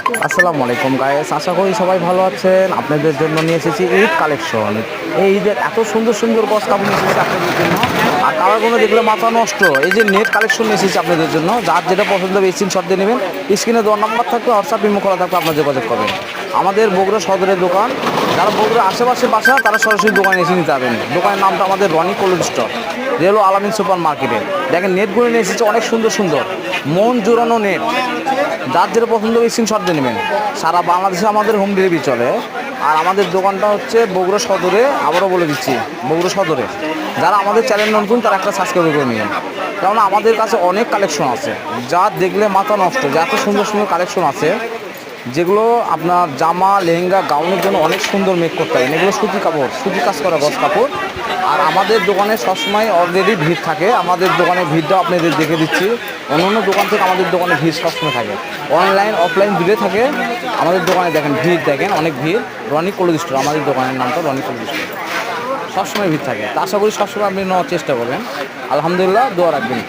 আসসালামু আলাইকুম গাইস, আশা করি সবাই ভালো আছেন। আপনাদের জন্য নিয়ে এসেছি ঈদ কালেকশন। এই ঈদের এত সুন্দর সুন্দর গস কাপড় নিয়ে এসেছি আপনাদের জন্য। আর কালারগুলো দেখলে মাথা নষ্ট। এই যে নেট কালেকশন নিয়ে এসেছি আপনাদের জন্য। যার যেটা পছন্দ হবে স্ক্রিনশট দিয়ে নেবেন। স্ক্রিনে দেওয়ার নাম্বার থাকবে, হোয়াটসঅ্যাপ ইমো করা থাকবে, আপনার যোগাযোগ করবেন। আমাদের বগুড়া সদরের দোকান। যারা বগুড়ার আশেপাশে বাসা তারা সরাসরি দোকানে এসে নিতে পারবেন। দোকানের নামটা আমাদের রনি কোল্ড স্টোর, রেলো আলামিন সুপার মার্কেটে। দেখেন নেটগুলো নিয়ে এসেছে অনেক সুন্দর সুন্দর, মন জোড়ানো নেট। যার যেটা পছন্দ হবে স্ক্রিনশট দিয়ে নেবেন। সারা বাংলাদেশে আমাদের হোম ডেলিভারি চলে। আর আমাদের দোকানটা হচ্ছে বগুড়া সদরে, আবারও বলে দিচ্ছি বগুড়া সদরে। যারা আমাদের চ্যানেল নতুন তারা একটা সাবস্ক্রাইব করে নেবেন, কারণ আমাদের কাছে অনেক কালেকশন আছে যা দেখলে মাথা নষ্ট। যা এত সুন্দর সুন্দর কালেকশন আছে যেগুলো আপনার জামা, লেহেঙ্গা, গাউনের জন্য অনেক সুন্দর মেক করতে পারেন। এগুলো সুতি কাপড়, সুতি কাজ করা গস কাপড়। আর আমাদের দোকানে সবসময় অলরেডি ভিড় থাকে। আমাদের দোকানে ভিড়টাও আপনাদের দেখে দিচ্ছি। অন্য অন্য দোকান থেকে আমাদের দোকানে ভিড় সবসময় থাকে, অনলাইন অফলাইন দূরে থাকে। আমাদের দোকানে দেখেন ভিড়, দেখেন অনেক ভিড়। রনি কোল্ড স্টোর, আমাদের দোকানের নামটা রনি কোল্ড স্টোর। সবসময় ভিড় থাকে, তা আশা করি সবসময় আপনি নেওয়ার চেষ্টা করবেন। আলহামদুলিল্লাহ, দোয়া রাখবেন।